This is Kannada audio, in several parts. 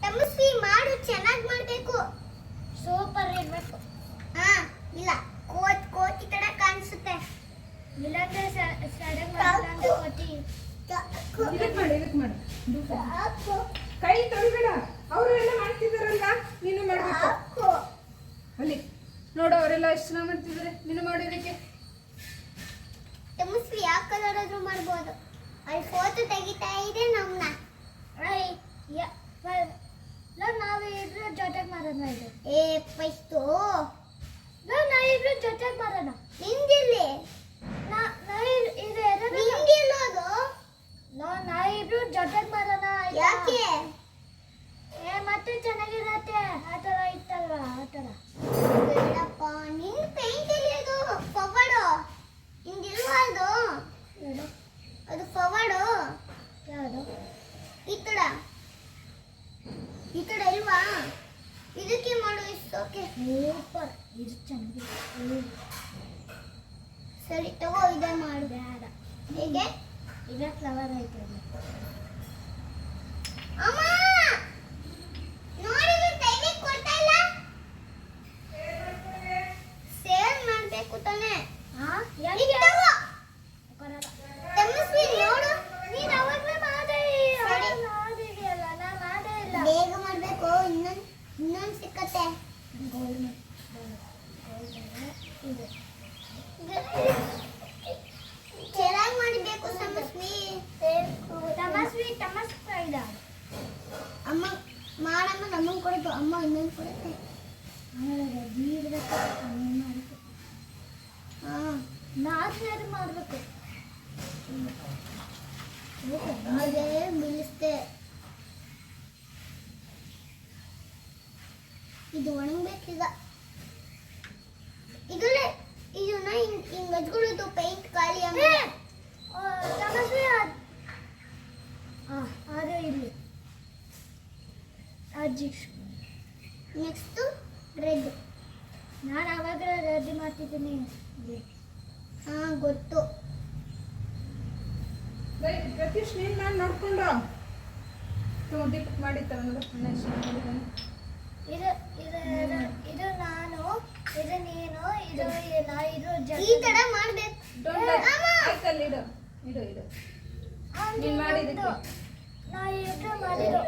ತಮಸ್ವಿ ಮಾಡು, ಚೆನ್ನಾಗಿ ಮಾಡಬೇಕು. ಸೂಪರ್ ಇರಬೇಕು. ಹಾ ಇಲ್ಲ, ಕೋತಿ ತರ ಕಾಣಿಸುತ್ತೆ. ಇಲ್ಲಾಂದ್ರೆ ಸಡನ್ ಮಾಡ್ಕೊಂಡು ಕೋತಿ. ಇದಕ್ಕೆ ಮಾಡು. ಕೈ ತೊಳಿಬೇಡ. ಅವರು ಎಲ್ಲ ಮಾಡ್ತಿದಾರಲ್ಲ, ನೀನು ಮಾಡಬೇಕು. ಅಲ್ಲಿ ನೋಡು, ಅವರೆಲ್ಲ ಎಷ್ಟು ಚೆನ್ನಾಗಿ ಮಾಡ್ತಿದ್ದಾರೆ, ನೀನು ಮಾಡೋದಕ್ಕೆ. ತಮಸ್ವಿ ಯಾವ ಕಲರ್ ಆದ್ರೂ ಮಾಡ್ಬೋದು. ಅಲ್ಲಿ ಫೋಟೋ ತೆಗಿತಾ ಇದೆ ನಮ್ಮನ್ನ. ನಾವಿಬ್ರು ಜೊತೆಗೆ ಮಾಡೋಣ. ಇದು ಪೈಸ್ತು ನಾವಿಬ್ರು ಜೊತೆಗೆ ಮಾಡೋಣ. ನಿಂದಿಲ್ಲಿ ನಿಂದಿಲ್ಲೋದು. ನಾವಿಬ್ರು ಜೊತೆಗೆ ಮಾಡೋಣ. ಯಾಕೆ? ಮತ್ತೆ ಚೆನ್ನಾಗಿರತ್ತೆ. ಆ ಥರ ಇತ್ತಲ್ವಾ, ಆ ಥರ. ಬೇಡಪ್ಪ, ನಿನ್ ಪೇಂಟ್ ಇಲ್ಲಿ. ಅದು ಫವಾಡು ಹಿಂಗಿಲ್ವಾ? ಅದು ಫವಾಡು. ಯಾವುದು? ಈ ಕಡೆ ಇಲ್ವಾ? ಇದಕ್ಕೆ ಮಾಡು. ಇಷ್ಟು ಓಕೆ, ಸೂಪರ್. ಇದು ಚೆನ್ನಾಗಿದೆ. ಸರಿ ತಗೋ, ಇದೇ ಮಾಡು. ಬೇಡ, ಹೇಗೆ? ಈಗ ಫ್ಲವರ್ ಐತೆ. ಅಮ್ಮ ನೋಡಿ, ಟೈಮಿಗೆ ಕೊಡ್ತಾ ಇಲ್ಲ. ಸೇವ್ ಮಾಡ್ಬೇಕು ತಾನೆ. ಈಗ ತಗೋ. ತಮಸ್ವಿ ನೋಡು, ನೀನು ಅವಾಗಲೇ ಮಾಡೇ ಮಾಡಿದೆಯಲ್ಲ. ನಾನು ಮಾಡೇ ಇಲ್ಲ. ಬೇಗ ಮಾಡ್ಬೇಕು, ಇನ್ನೊಂದು ಸಿಕ್ಕತ್ತೆ. ಚೆನ್ನಾಗಿ ಮಾಡಬೇಕು ತಮಸ್ವಿ. ತಮಸ್ವಿ ಅಮ್ಮ ಮಾಡಮ್ಮ, ನಮ್ಮಂಗೆ ಕೊಡಬೇಕು. ಅಮ್ಮ ಇನ್ನೊಂದು ಕೊಡುತ್ತೆ. ಹಾಂ, ನಾಲ್ಕು ಮಾಡಬೇಕು. ಅದೇ ಬೀಳಿಸ್ತೆ. ಇದು ಒಣಗಬೇಕೀಗ. ಇದನ್ನ ಹಿಂಗೆ ಹಚ್ಕೊಳ್ಳೋದು ಪೇಂಟ್ ಖಾಲಿ. ಆಮೇಲೆ ತಮಸ್ವಿ ಅದೇ ಇಲ್ಲಿ ಅಜ್ಜಿ. Next red. ನಾನು ಅವಾಗ ರೆಡಿ ಮಾಡ್ತಿದ್ದೀನಿ. ಹಾಂ ಗೊತ್ತು. ಪ್ರತೀಶ್, ನೀನು ನಾನು ನೋಡ್ಕೊಂಡು ಡಿಪ್ ಮಾಡಿರ್ತಾರೆ ನೋಡು. ಇದು ಇದು ನಾನು, ಇದು ನೀನು, ಇದು ಈ ತರ ಮಾಡ್ಬೇಕು. ಆಯ್ತಲ್ಲ, ಇಡು ಇಡು ಇಡು. ನೀನು ಮಾಡಿದ್ದು ನಾ ಇದು ಮಾಡಿದ್ದು.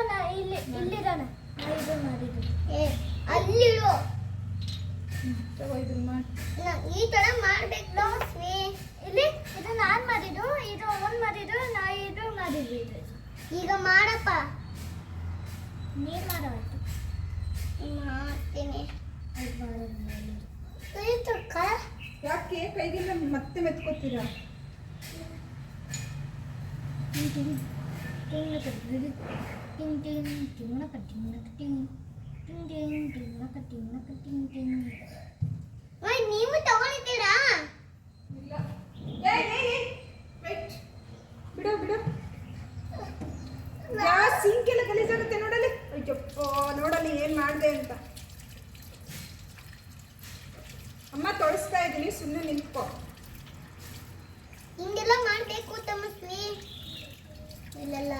ನಾ ಇಲ್ಲಿರೋಣ. ನಾ ಇದು ಮಾಡಿದ್ದು. ಅಲ್ಲಿಡು. ತಗೋ, ಇದನ್ನ ಮಾಡಿ. ಈ ತರ ಮಾಡ್ಬೇಕು ತಮಸ್ವಿ. ಇಲ್ಲಿ ಇದು ನಾನು ಮಾಡಿದ್ದು, ಇದು ಅವನು ಮಾಡಿದ್ದು, ನಾ ಇದು ಮಾಡಿದ್ವಿ. ಇದು ಈಗ ಮಾಡಪ್ಪ. ನೀನು ಮಾಡೋದು. ಮಾಡ್ತೀನಿ. ಅದು ಮಾಡೋದು. ಯಾಕೆ ಕೈಗೆಲ್ಲ ಮತ್ತೆ ಮೆತ್ಕೋತೀರಾ? ನೀವು ತಗೊಂಡಿದ್ದೀರಾ? ಇಲ್ಲ. ಬಿಡು ಬಿಡು. ಸಿಂಕ್ ಎಲ್ಲ ಗಲೀಜಾಗುತ್ತೆ ನೋಡಲಿ. ಅಯ್ಯಪ್ಪ, ನೋಡಲಿ ಏನು ಮಾಡಿದೆ ಅಂತ. ಅಮ್ಮ ತೊಳಸ್ತಾ ಇದ್ದೀನಿ, ಸುಮ್ಮನೆ ನಿಂತ್ಕೋ. ಹಿಂಗೆಲ್ಲ ಮಾಡಬೇಕು ತಮಸ್ವಿ. ಇಲ್ಲೆಲ್ಲ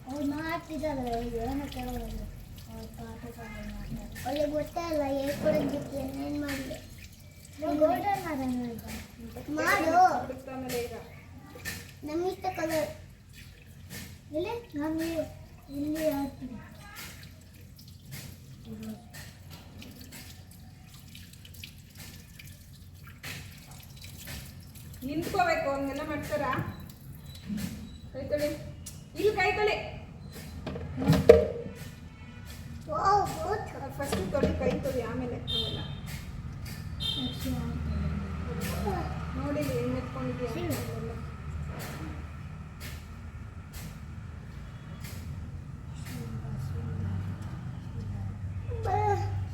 ಅವ್ರು ಮಾಡ್ತಿದ್ದಾರೆ. ಏನು ಕೇಳೋದು. ಒಳ್ಳೆ ಗೊತ್ತೇ ಅಲ್ಲ ಹೇಳ್ಕೊಡೋದಕ್ಕೆ ಏನೇನು ಮಾಡಲಿ. ಗೋಲ್ಡನ್ ಮಾಡೋಣ. ಮಾಡು, ಆಮೇಲೆ ಈಗ ನಮ್ಮಿಷ್ಟ ಕಲರ್. ಇಲ್ಲಿ ನಾನು ಇಲ್ಲಿ ಹಾಕ್ತೀನಿ. ನಿಂತ್ಕೋಬೇಕು, ಹಂಗೆಲ್ಲ ಮಾಡ್ತಾರ? ಕೈ ತೊಳಿ, ಇಲ್ಲಿ ಕೈ ತೊಳಿ. ಫಸ್ಟ್ ತೊಳಿ, ಕೈ ತೊಳಿ, ಆಮೇಲೆ ಅವೆಲ್ಲ ನೋಡಿ ಏನು ಎತ್ಕೊಂಡಿದ್ಯಾ.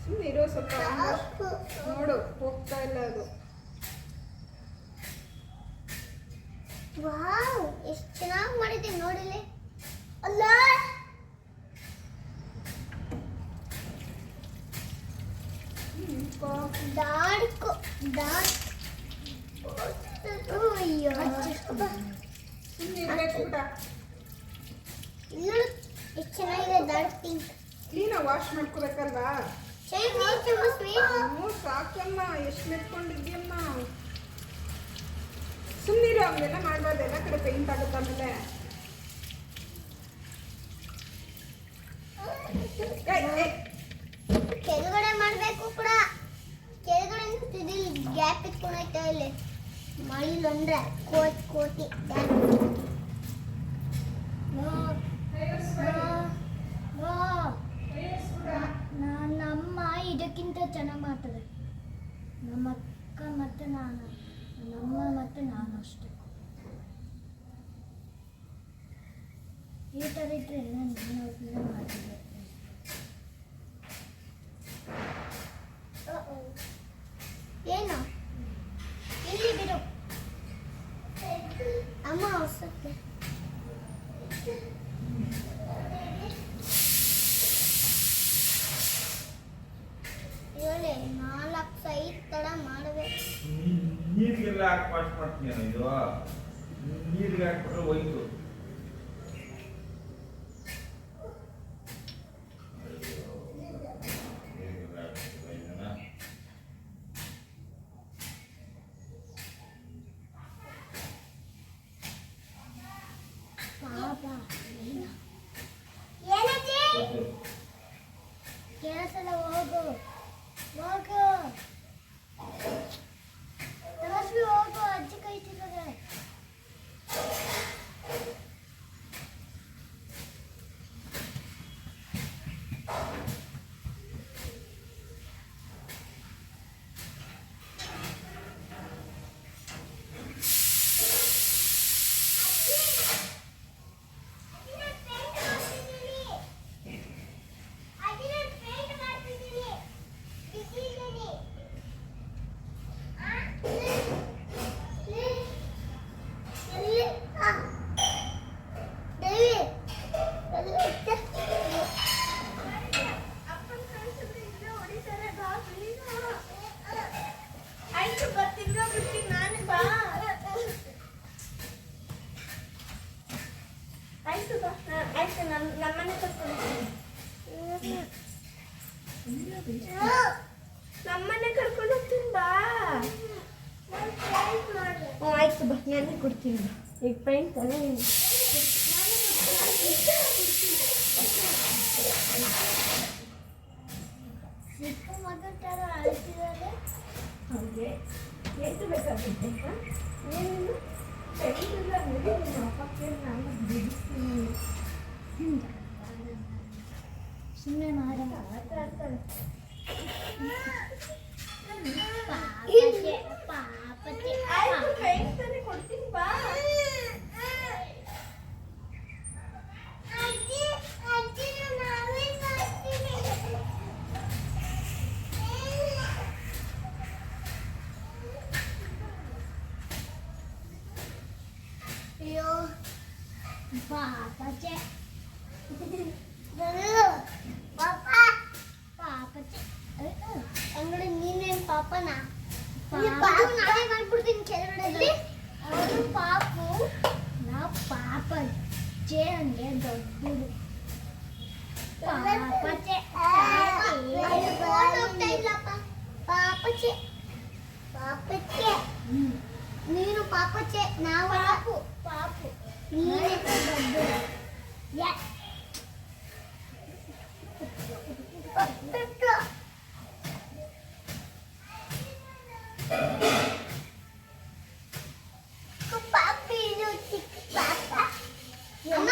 ಸುಮ್ಮನೆ ಇರೋ ಸ್ವಲ್ಪ. ನೋಡು, ಹೋಗ್ತಾ ಇಲ್ಲ ಅದು. ವಾವ್, ಎಷ್ಟು ಚೆನ್ನಾಗಿ ಮಾಡಿದ್ದೀನಿ ನೋಡಿಲಿ. ಅಲ್ಲ ಡಾರ್ಕ್ ಡಾರ್ಕ್. ಅಯ್ಯೋ, ಸುಮ್ಮನೆ ಬೇಕು ಬಿಡ. ಇನ್ನು ಎಷ್ಟು ಚೆನ್ನಾಗಿದೆ ಡಾರ್ಕ್ ಪಿಂಕ್. ಕ್ಲೀನಾಗಿ ವಾಶ್ ಮಾಡ್ಕೋಬೇಕಲ್ವಾ? ಹ್ಞೂ ಸಾಕಮ್ಮ, ಎಷ್ಟು ಮೆತ್ಕೊಂಡಿದ್ಯಮ್ಮ. ಸುಮ್ಮನಿರು, ಅವೆಲ್ಲ ಮಾಡಬಾರ್ದು, ಎಲ್ಲ ಕಡೆ ಪೇಂಟ್ ಆಗುತ್ತೆ ಆಮೇಲೆ. ಕೆಳಗಡೆ ಮಾಡಬೇಕು ಕೂಡ. ಕೆಳಗಡೆ ಗ್ಯಾಪ್ ಇಟ್ಕೊಂಡೈತೆ ಇಲ್ಲಿ ಮಳಿಲ್ ಅಂದ್ರೆ ಕೋತಿ ನಮ್ಮ ಇದಕ್ಕಿಂತ ಚೆನ್ನಾಗಿ ಮಾಡ್ತಾರೆ. ನಮ್ಮ ಅಕ್ಕ ಮತ್ತು ನಾನು, ನಮ್ಮ ಮತ್ತು ನಾನು ಅಷ್ಟೇ. ಈ ಥರ ಇಟ್ಟರೆ ನಾನು ಒಬ್ಬನೇ ಮಾಡ್ತಿದ್ದೆ. ಏನು ಇಲ್ಲಿ ಬಿಡು ಅಮ್ಮ ಹೊಸಕ್ಕೆ. ಹೇಳಿ 4-5 ತಡ ಮಾಡಬೇಕು. ನೀರಿಗೆಲ್ಲ ಹಾಕಿ ವಾಶ್ ಮಾಡ್ತೀನಿ ನಾನು. ಇದು ನೀರಿಗೆ ಹಾಕ್ಬಿಟ್ರೆ ಹೋಯ್ತು. ಪಾಪ ಕೆಲಸಲ್ಲ. ಹೋಗು ಹೋಗು ತಮಸ್ವಿ, ಹೋಗು, ಅಜ್ಜಿ ಕೈತಿದ್ದಾರೆ. ನಮ್ಮನೆ ಕರ್ಕೊಂಡು ಹೋಗ್ತೀನಿ ಬಾ. ಆಯ್ತು ಬಾ, ನಾನೇ ಕೊಡ್ತೀನಿ ಬಾ. ಈಗ ಪೈಂಟ್ ತಾನೇ ಚಿಕ್ಕ ಮಗನ ಥರ ಅಳ್ತಿದ್ದಾರೆ. ಹೌದೇ, ಎಷ್ಟು ಬೇಕಾಗುತ್ತೆ? ಏನು ಸರಿಯಿಲ್ಲ ನೋಡಿ, ನಿಮ್ಮ ಅಪ್ಪಕ್ಕೆ ನಾನು ಬಿಡಿಸ್ತೀನಿ. ಸುಮ್ಮನೆ ಮಾಡ ಮಾತಾಡ್ತಾಳೆ. ಪಾಪಕ್ಕೆ ಆಯ್ತು, ಪೈಂಟ್ ತಾನೇ ಕೊಡ್ತೀನಿ ಬಾ. ಅಯ್ಯೋ ಪಾಪಕ್ಕೆ ಪಾಪ ಪಾಪಕ್ಕೆ ಅಂಗಡಿ ನೀನೇನ್ ಪಾಪನ? ಪಾಪ ನಾನೇ ಮಾಡ್ಬಿಡ್ತೀನಿ ಕೆಳಗಡೆ. ಅದು ಪಾಪು, ನಾವು ಪಾಪ ಜೆ ಅಂದರೆ ದೊಡ್ಡದು. ಪಾಪಚ್ಚೆ ಹೋಗ್ತಾ ಇಲ್ಲಪ್ಪ. ಪಾಪಚ್ಚೆ ಪಾಪಚ್ಚೆ ನೀನು ಪಾಪಚ್ಚೆ, ನಾವು ಪಾಪು ಪಾಪು ನೀನೇ ದೊಡ್ಡದು. ಪಾಪಿ ಇದು ಚಿಕ್ಕ ಪಾಪ. ಅಮ್ಮ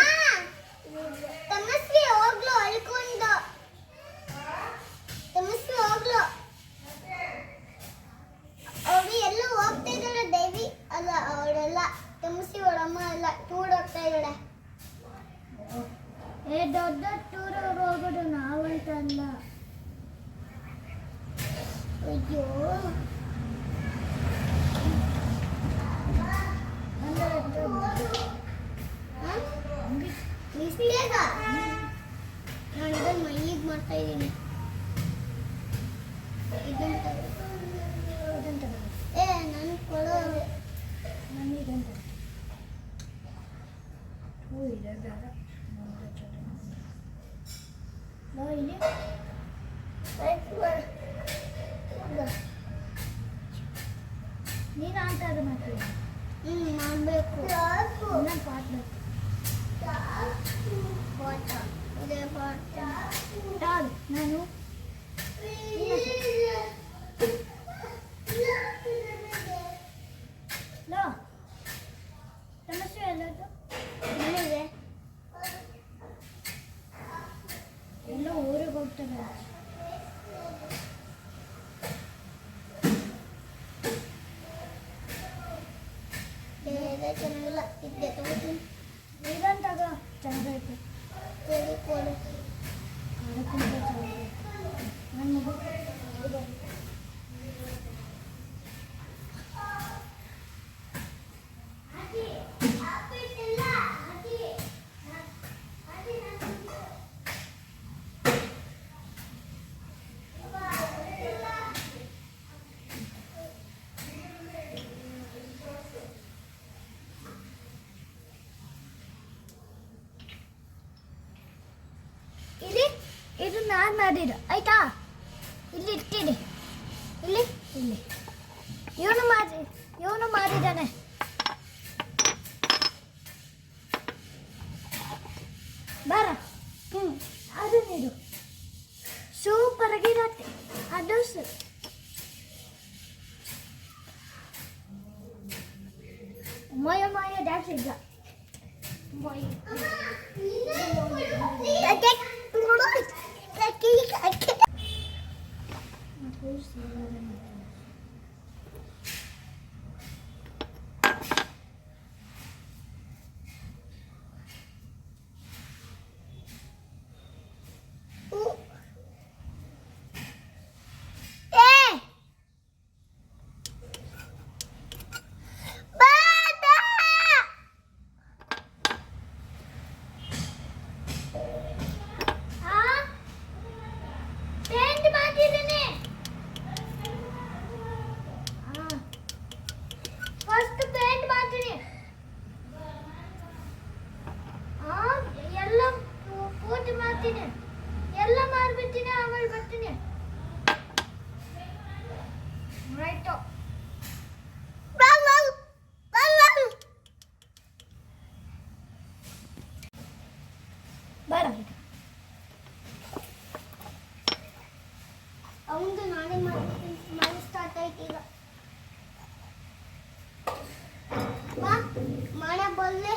ತಮಸ್ವಿ ಹೋಗ್ಲು ಅಳ್ಕೊಂಡು. ತಮಸ್ವಿ ಹೋಗ್ಲು. ಅವ್ರು ಎಲ್ಲೂ ಹೋಗ್ತಾ ಇದ್ದಾಳೆ. ದೇವಿ ಅಲ್ಲ, ಅವಳೆಲ್ಲ ತಮಸ್ವಿ ಅವಳಮ್ಮ ಎಲ್ಲ ಟೂರ್ ಹೋಗ್ತಾ ಇದ್ದಾಳೆ. ದೊಡ್ಡ ಟೂರ್ ಹೋಗೋದು ನಾವಂತ ಅಲ್ಲ. ಅಯ್ಯೋ ಮಿಸ್ಟೇಕ. ನಾನು ಇದನ್ನ ಮೈಗೆ ಮಾಡ್ತಾ ಇದ್ದೀನಿ. ನನ್ ಕೊಡೋ ನನಗಂತ ಇದೆ ಬೇಡ ನೋ ಇಲ್ಲಿ ನೀನು ಅಂತ ಅದು ಮಾಡ್ತೀವಿ ಮಾಡಬೇಕು ನನ್ನ ಪಾಟ್ ಪಾಠ ಇದೇ ಪಾಠ ಟಾಲ್ ನಾನು ಲೋ ಸಮಸ್ಯೆ ಎಲ್ಲದು ನನಗೆ ಎಲ್ಲ ಊರಿಗೆ ಹೋಗ್ತಾರೆ ಚೆನ್ನಾಗಿಲ್ಲ ಇದ್ದೆ ತಗೋತೀನಿ ನೀರಂತಾಗ ಚೆನ್ನಾಗೈತೆ ತೆಗೆದುಕೊಳ್ಳು ಅದಕ್ಕಿಂತ ಚೆನ್ನಾಗೈತೆ ನನ್ನ ಮಗು ಇಲ್ಲಿ ಇದು ನಾನು ಮಾಡಿದ್ದು ಆಯ್ತಾ ಇಲ್ಲಿ ಇಟ್ಟಿಡಿ ಇಲ್ಲಿ ಇಲ್ಲಿ ಇವನು ಮಾಡಿದ್ದಾನೆ ಬಾರ ಅದು ನೀಡು ಸೂಪರ್ ಆಗಿರತ್ತೆ ಅದು ಮಾಯ ಡ್ಯಾನ್ಸ್ ಇಲ್ಲ ಫಸ್ಟ್ ಪೇಂಟ್ ಮಾಡ್ತೀನಿ ಎಲ್ಲ ಪೂರ್ತಿ ಮಾಡ್ತೀನಿ ಎಲ್ಲ ಮಾಡ್ಬಿಡ್ತೀನಿ ಆಮೇಲೆ ಬರ್ತೀನಿ ರೈಟು ಬರ ಅವಂದು ನಾನೇ ಮಾಡಿ ಸ್ಟಾರ್ಟ್ ಆಯ್ತು ಈಗ ಮಳೆ ಬರಲಿ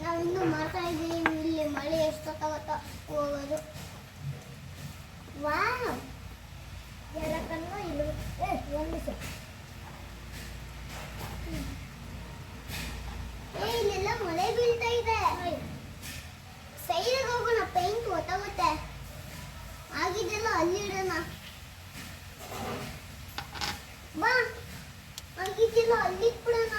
ನಾವು ಇನ್ನೂ ಮಾಡ್ತಾ ಇದ್ದೀವಿ ಇಲ್ಲಿ ಮಳೆ ಎಷ್ಟೊತ್ತಾಗತ್ತ ಹೋಗೋದು ವಾವ್ ಎಲ್ಲಕ್ಕನ್ನು ಇಲ್ಲ ಒಂದು ನಿಮಿಷ ಇಲ್ಲೆಲ್ಲ ಮಳೆ ಬೀಳ್ತಾ ಇದೆ ಸೈಡಿಗೆ ಹೋಗೋಣ ಪೇಂಟ್ ಹೊತ್ತಾಗುತ್ತೆ ಆಗಿದ್ದೆಲ್ಲ ಅಲ್ಲಿ ಇಡೋಣ ಬಾ ಆಗಿದ್ದೆಲ್ಲ ಅಲ್ಲಿ ಇಟ್ಬಿಡೋಣ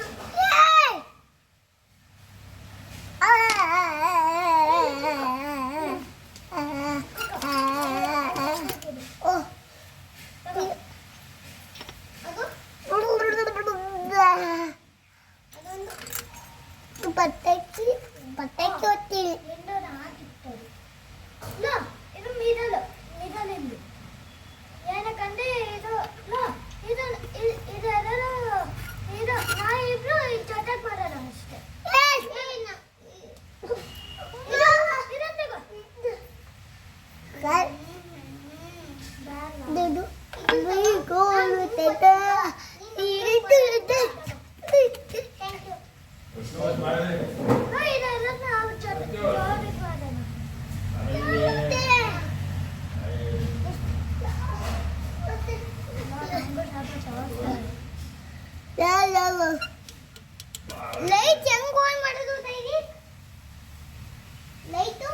ಪಟಾಕಿ ಹೊತ್ತೀನಿ ಇದು ಮಿಡಲ್ ಇಲ್ಲಿ ಏನಕ್ಕಂದ್ರೆ ಇದು ಇದು ನಾ ಇಬ್ರು ಜೊತೆಗೆ ಮಾಡೋಣ ಅಷ್ಟೇ ಲೈಟ್ ಹೆಂಗ್ ಆನ್ ಮಾಡೋದು ಡೈಲಿ ಲೈಟು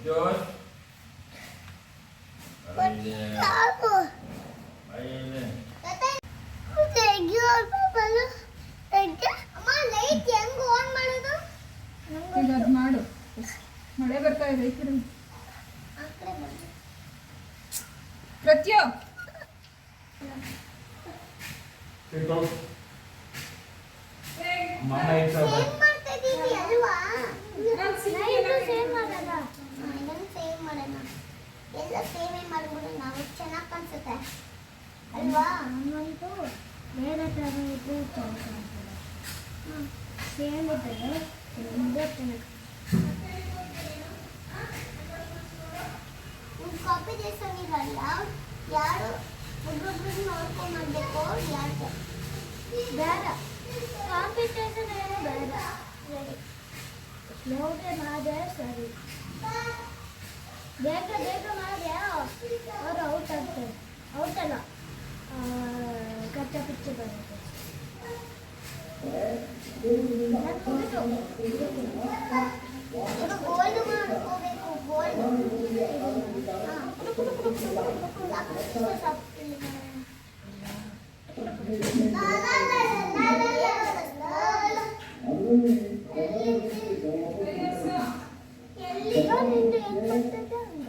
Josh. ಇಟ್ಕೋ. ಮಣ್ಣ ಇಟ್ಕೋ. ಸೇವ್ ಮಾಡ್ತಾ ಇದೀವಿ ಅಲ್ವಾ? ನಾನು ನೈಟು ಸೇವ್ ಮಾಡೋಣ. ಇದನ್ನು ಸೇವ್ ಮಾಡೋಣ. ಎಲ್ಲ ಸೇವೇ ಮಾಡ್ಬಿಡು, ನಾವು ಚೆನ್ನಾಗಿ ಕಾಣಿಸುತ್ತೆ ಅಲ್ವಾ? ನಮ್ಮಂತೂ ಬೇರೆ ಥರ ಇದ್ರೆ ಚೆನ್ನಾಗಿ ಸೇಮ್ ಇದ್ದರೆ ತುಂಬ ಚೆನ್ನಾಗಿ ಒಂದು ಕಾಂಪಿಟೇಷನ್ ಇರಲ್ಲ, ಯಾರು ಒಬ್ಬೊಬ್ರು ನೋಡ್ಕೊಂಡು ಮಾಡಬೇಕು ಯಾರು ಬೇಡ ಕಾಂಪಿಟೇಷನ್ ಏನು ಬೇಡ ನೋಡ್ರೆ ಮಾಡಿದ್ರೆ ಸರಿ ಬೇಗ ಬೇಗ ಮಾಡಿದ್ರೆ ಅವರು ಔಟ್ ಆಗ್ತಾರೆ ಔಟಲ್ಲ ಕಚ್ಚಾ ಪಿಚ್ಚು ಬರುತ್ತೆ ಇದು ಗೋಲ್ಡ್ ಮಾಡ್ಕೋಬೇಕು, ಗೋಲ್ಡ್. ನಿಂದು ಹೆಂಗ್ ಬರ್ತದೆ ಹಂಗ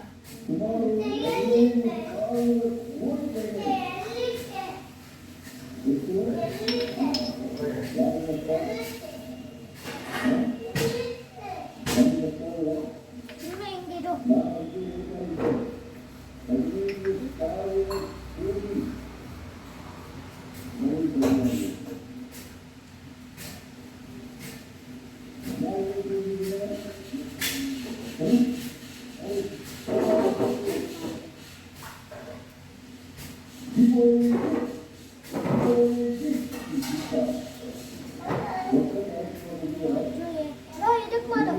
ಸುಮ್ಮನೆ ಹಿಂಗಿದು ಇದಕ್ಕೆ ಮಾಡು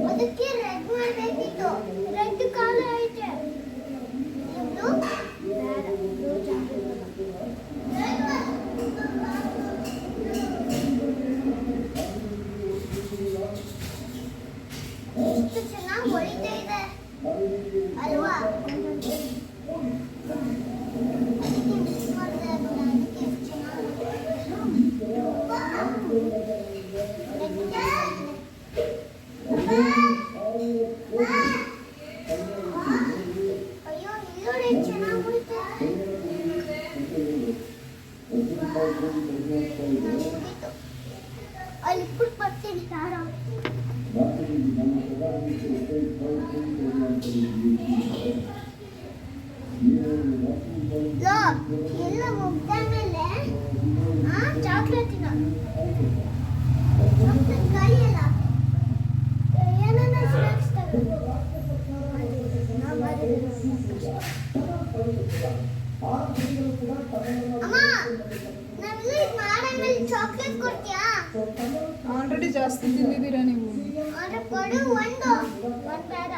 ಅದಕ್ಕೆ ರೆಡ್ ಮಾಡಬೇಕಿತ್ತು. ರೆಡ್ ಕಾಲ ಐತೆ ಇದು ಬೇಡ ಬ್ಲೂ ಚೆನ್ನಾಗಿರಲ್ಲ ಎಷ್ಟು ಚೆನ್ನಾಗಿ ಹೊಳಿತಾ ಇದೆ ಅಲ್ವಾ? ಅದಕ್ಕೆ ಮಿಸ್ ಮಾಡಿದೆ ಅದನ್ನ, ಅದಕ್ಕೆ ಎಷ್ಟು ಚೆನ್ನಾಗಿ ಅಯ್ಯೋ ಇಲ್ಲೋಡಿ ಚೆನ್ನಾಗಿ ಹೊಳಿತಾ ಮುಗೀತು. ಅಲ್ಲಿ ಬಿಟ್ಟು ಬರ್ತೀನಿ ತಾರಾ. ಎಲ್ಲ ಮುಗ್ದಾದ್ಮೇಲೆ ಚಾಕ್ಲೇಟ್ ತಿನ್ನ ಚಾಕ್ಲೇಟ್ ಕೈಯಲ್ಲ ಏನನ್ನ ಸ್ನ್ಯಾಕ್ಸ್ ತಗೋ ನಾ ಮಾಡಿದ್ರೆ ಅಮ್ಮ, ನಾವೆಲ್ಲ ಇದು ಮಾಡಾದ್ಮೇಲೆ ಚಾಕ್ಲೇಟ್ ಕೊಡ್ತೀಯಾ? ಆಲ್ರೆಡಿ ಜಾಸ್ತಿ ತಿಂದಿದ್ದೀರಾ ನೀವು. ಆದ್ರೆ ಕೊಡು ಒಂದು ಒಂದು ಬೇಡ